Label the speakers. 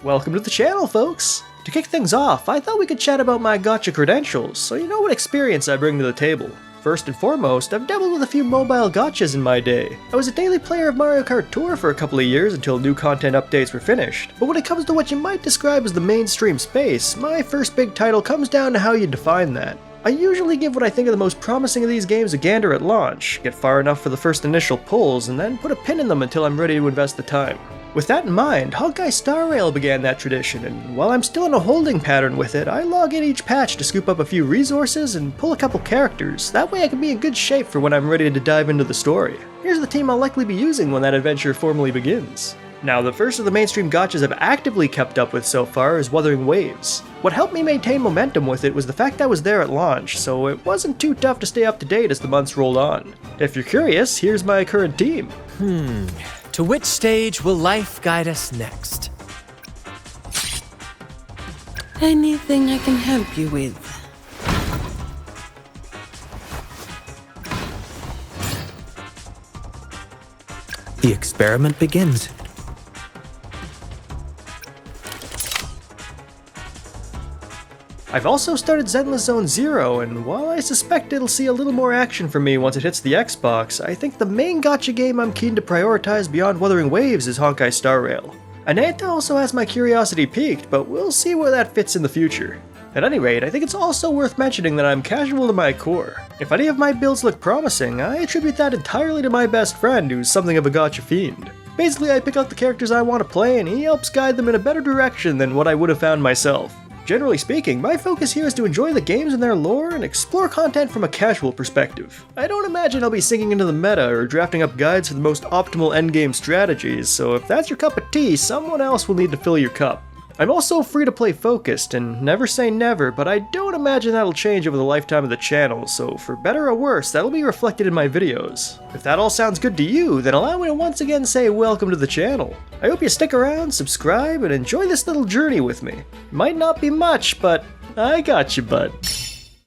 Speaker 1: Welcome to the channel, folks! To kick things off, I thought we could chat about my Gacha Credentials, so you know what experience I bring to the table. First and foremost, I've dabbled with a few mobile gachas in my day. I was a daily player of Mario Kart Tour for a couple of years until new content updates were finished, but when it comes to what you might describe as the mainstream space, my first big title comes down to how you define that. I usually give what I think are the most promising of these games a gander at launch, get far enough for the first initial pulls, and then put a pin in them until I'm ready to invest the time. With that in mind, Honkai Star Rail began that tradition, and while I'm still in a holding pattern with it, I log in each patch to scoop up a few resources and pull a couple characters, that way I can be in good shape for when I'm ready to dive into the story. Here's the team I'll likely be using when that adventure formally begins. Now, the first of the mainstream gachas I've actively kept up with so far is Wuthering Waves. What helped me maintain momentum with it was the fact I was there at launch, so it wasn't too tough to stay up to date as the months rolled on. If you're curious, here's my current team.
Speaker 2: To which stage will life guide us next?
Speaker 3: Anything I can help you with?
Speaker 2: The experiment begins.
Speaker 1: I've also started Zenless Zone Zero, and while I suspect it'll see a little more action from me once it hits the Xbox, I think the main gacha game I'm keen to prioritize beyond Wuthering Waves is Honkai Star Rail. Ananta also has my curiosity piqued, but we'll see where that fits in the future. At any rate, I think it's also worth mentioning that I'm casual to my core. If any of my builds look promising, I attribute that entirely to my best friend, who's something of a gacha fiend. Basically, I pick out the characters I want to play, and he helps guide them in a better direction than what I would have found myself. Generally speaking, my focus here is to enjoy the games and their lore and explore content from a casual perspective. I don't imagine I'll be sinking into the meta or drafting up guides for the most optimal endgame strategies, so if that's your cup of tea, someone else will need to fill your cup. I'm also free to play focused, and never say never, but I don't imagine that'll change over the lifetime of the channel, so for better or worse, that'll be reflected in my videos. If that all sounds good to you, then allow me to once again say welcome to the channel. I hope you stick around, subscribe, and enjoy this little journey with me. Might not be much, but I got you, bud.